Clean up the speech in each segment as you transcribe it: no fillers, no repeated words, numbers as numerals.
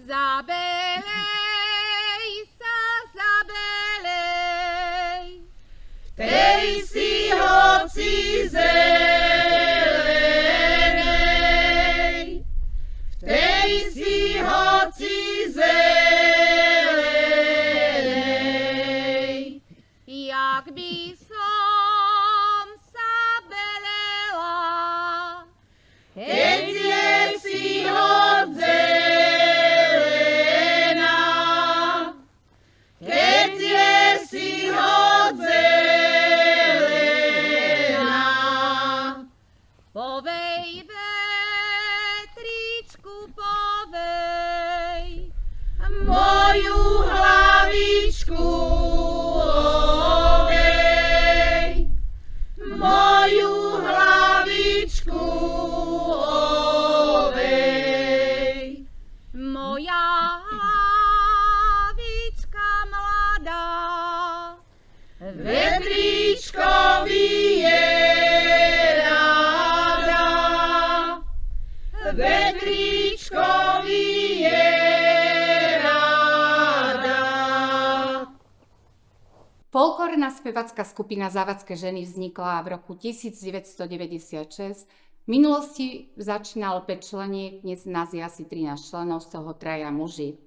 Zabelej sa, zabelej. Tej si hoci zelenej, v tej si hoci zelenej. Jak by som sa belela, Keď je si hoc zelená, keď je si hoc zelená. povej vetričku, povej, Moju hlavičku ovej, moju hlavičku ovej. moja hlavička mladá, Vetričkovi je rada, vetričkovi je rada. Folklórna spevacká skupina Závodské ženy vznikla v roku 1996. V minulosti začínalo 5 členiek, dnes nás je asi 13 členov, z toho 3 muži.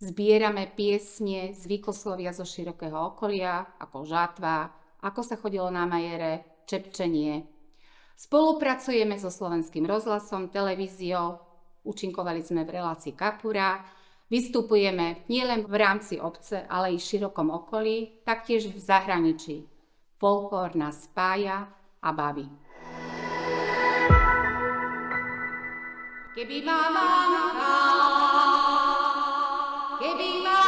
Zbierame piesne, zvykoslovia zo širokého okolia, ako žatva, ako sa chodilo na majere, čepčenie. Spolupracujeme so Slovenským rozhlasom, televíziou, účinkovali sme v relácii Kapura, vystupujeme nielen v rámci obce, ale i v širokom okolí, taktiež v zahraničí. Folklór nás spája a baví. Keby ma mamka, keby ma